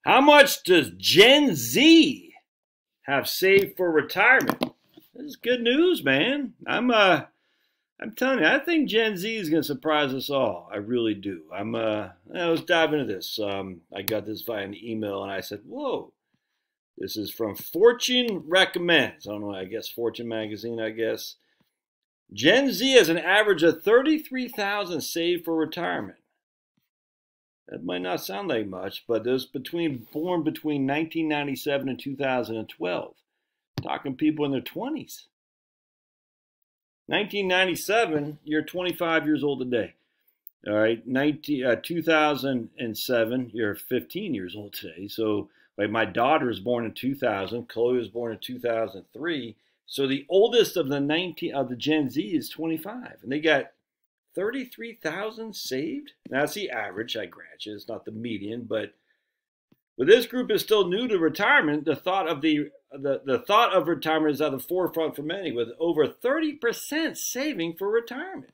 How much does Gen Z have saved for retirement? This is good news, man. I'm telling you, I think Gen Z is going to surprise us all. I really do. Let's dive into this. I got this via an email, and I said, "Whoa, this is from Fortune Recommends." I don't know. I guess Fortune magazine. I guess Gen Z has an average of 33,000 saved for retirement. That might not sound like much, but those born between 1997 and 2012. Talking people in their 20s. 1997, you're 25 years old today. All right, 2007, you're 15 years old today. So, like, my daughter was born in 2000. Chloe was born in 2003. So the oldest of the Gen Z is 25, and they got 33,000 saved. Now that's the average, I grant you. It's not the median, but this group is still new to retirement. The thought of retirement is at the forefront for many, with over 30% saving for retirement.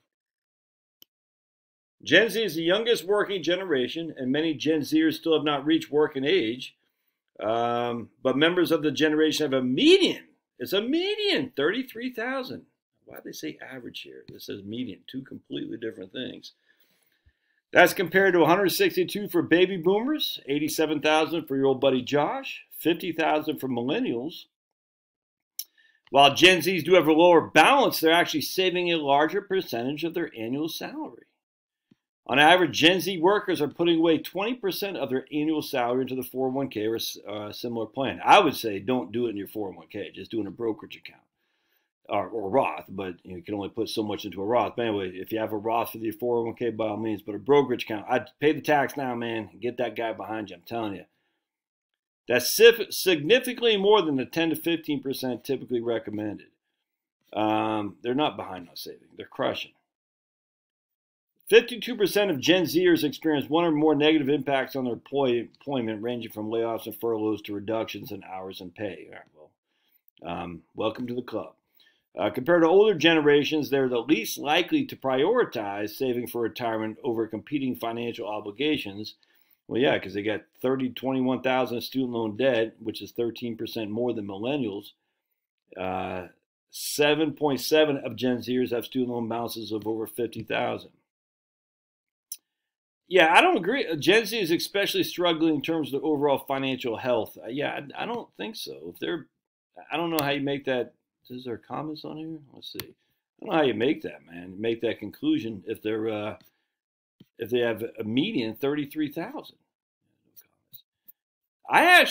Gen Z is the youngest working generation, and many Gen Zers still have not reached working age. But members of the generation have a median. It's a median, 33,000. Why do they say average here? This says median, two completely different things. That's compared to 162 for baby boomers, 87,000 for your old buddy Josh, 50,000 for millennials. While Gen Zs do have a lower balance, they're actually saving a larger percentage of their annual salary. On average, Gen Z workers are putting away 20% of their annual salary into the 401k or a similar plan. I would say don't do it in your 401k, just do it in a brokerage account. Or Roth, but you can only put so much into a Roth. But anyway, if you have a Roth for your 401k, by all means, but a brokerage account, I'd pay the tax now, man. Get that guy behind you, I'm telling you. That's significantly more than the 10 to 15% typically recommended. They're not behind on saving. They're crushing. 52% of Gen Zers experience one or more negative impacts on their employment, ranging from layoffs and furloughs to reductions in hours and pay. All right, well, welcome to the club. Compared to older generations, they're the least likely to prioritize saving for retirement over competing financial obligations. Well, yeah, because they got 21,000 student loan debt, which is 13% more than millennials. 7.7 of Gen Zers have student loan balances of over 50,000. Yeah, I don't agree. Gen Z is especially struggling in terms of the overall financial health. I don't think so. I don't know how you make that. Is there comments on here? Let's see. I don't know how you make that, man. Make that conclusion if they have a median 33,000. I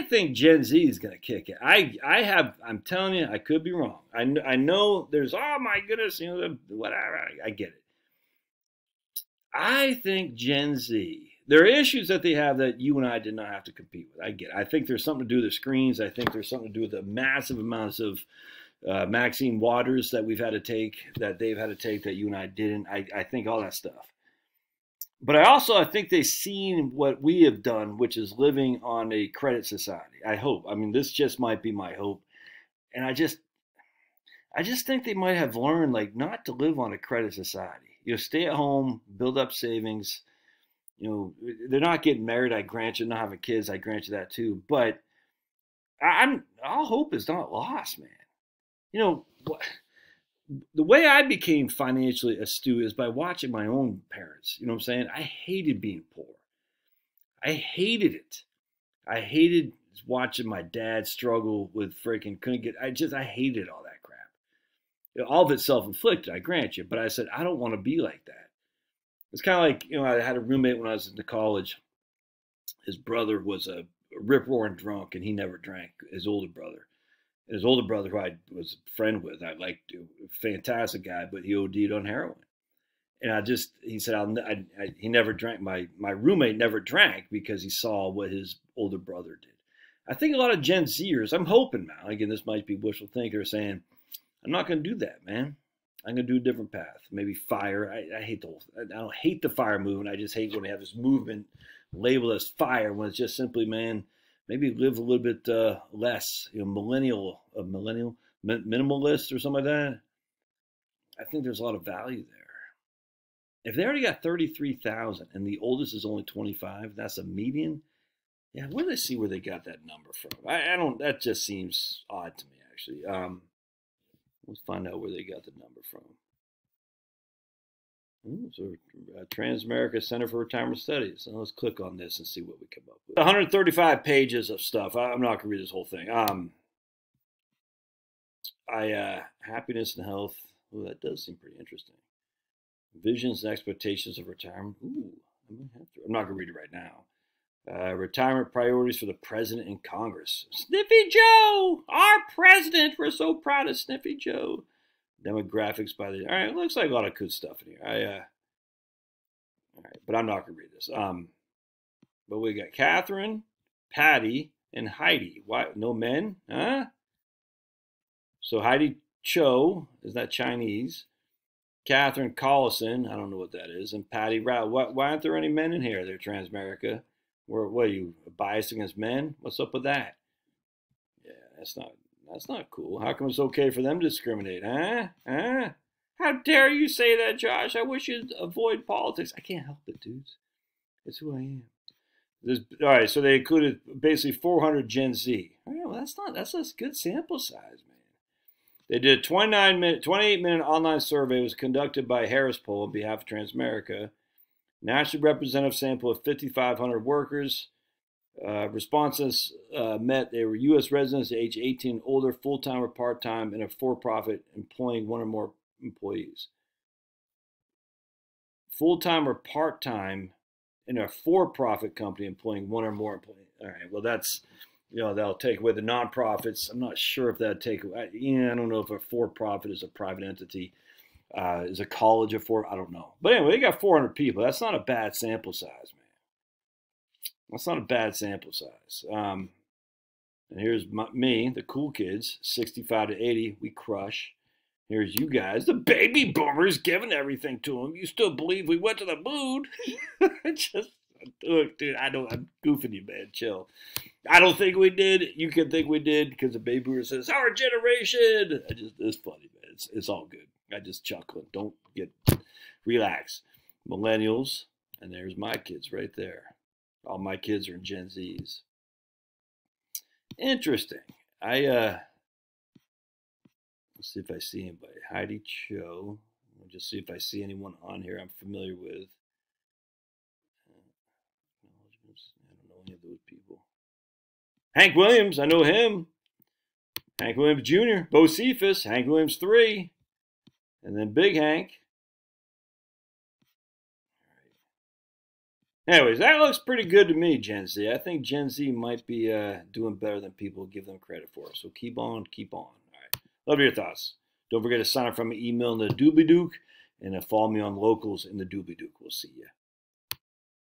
think Gen Z is going to kick it. I'm telling you, I could be wrong. I know there's, oh my goodness, whatever. I get it. I think Gen Z, there are issues that they have that you and I did not have to compete with. I get it. I think there's something to do with the screens. I think there's something to do with the massive amounts of Maxine Waters that they've had to take, that you and I didn't. I think all that stuff. But I think they've seen what we have done, which is living on a credit society. I hope. I mean, this just might be my hope. And I just think they might have learned, like, not to live on a credit society. Stay at home, build up savings. They're not getting married, I grant you. Not having kids, I grant you that too. But all hope is not lost, man. The way I became financially astute is by watching my own parents. You know what I'm saying? I hated being poor. I hated it. I hated watching my dad struggle with I hated all that crap. All of it self-inflicted, I grant you. But I said, I don't want to be like that. It's kind of like, I had a roommate when I was in college. His brother was a rip-roaring drunk, and he never drank, his older brother. And his older brother, who I was a friend with, I liked, a fantastic guy, but he OD'd on heroin. And he said, he never drank. My roommate never drank because he saw what his older brother did. I think a lot of Gen Zers, I'm hoping now, again, this might be wishful thinking, are saying, I'm not going to do that, man. I'm going to do a different path. Maybe fire. I don't hate the fire movement. I just hate when they have this movement labeled as fire when it's just simply, man, maybe live a little bit less, minimalist or something like that. I think there's a lot of value there. If they already got 33,000 and the oldest is only 25, that's a median. Yeah, where do they see where they got that number from? I don't. That just seems odd to me, actually. Let's find out where they got the number from. So, Transamerica Center for Retirement Studies. So let's click on this and see what we come up with. 135 pages of stuff. I'm not gonna read this whole thing. Happiness and health. Ooh, that does seem pretty interesting. Visions and expectations of retirement. Ooh, I might have to. I'm not gonna read it right now. Retirement priorities for the president and Congress. Sniffy Joe, our president. We're so proud of Sniffy Joe. Demographics by the. All right, looks like a lot of good stuff in here. All right, but I'm not gonna read this. But we got Catherine, Patty, and Heidi. Why no men? Huh? So Heidi Cho is that Chinese? Catherine Collison, I don't know what that is, and Patty Rao. Why aren't there any men in here? They're Transamerica. What are you, biased against men? What's up with that? Yeah, that's not cool. How come it's okay for them to discriminate, huh? Huh? How dare you say that, Josh? I wish you'd avoid politics. I can't help it, dudes. It's who I am. All right, so they included basically 400 Gen Z. All right, well, that's a good sample size, man. They did a 28-minute online survey. It was conducted by Harris Poll on behalf of Transamerica. Nationally representative sample of 5,500 workers. Responses met. They were U.S. residents age 18 and older, full-time or part-time, in a for-profit employing one or more employees. Full-time or part-time in a for-profit company employing one or more employees. All right, well, that's, they'll take away the nonprofits. I'm not sure if that'd take away. I don't know if a for-profit is a private entity. Is a college of I don't know. But anyway, they got 400 people. That's not a bad sample size, man. That's not a bad sample size. And here's me, the cool kids, 65 to 80. We crush. Here's you guys, the baby boomers, giving everything to them. You still believe we went to the moon? Look, dude, I'm goofing you, man. Chill. I don't think we did. You can think we did because the baby boomer says, our generation. It's funny, man. It's all good. I just chuckle. Don't relax. Millennials, and there's my kids right there. All my kids are in Gen Zs. Interesting. Let's see if I see anybody. Heidi Cho. I'll just see if I see anyone on here I'm familiar with. I don't know any of those people. Hank Williams, I know him. Hank Williams Jr., Bo Cephas, Hank Williams 3. And then Big Hank. Anyways, that looks pretty good to me, Gen Z. I think Gen Z might be doing better than people give them credit for. So keep on, keep on. All right. Love your thoughts. Don't forget to sign up for my email in the doobly-dook and follow me on locals in the doobly-dook. We'll see you.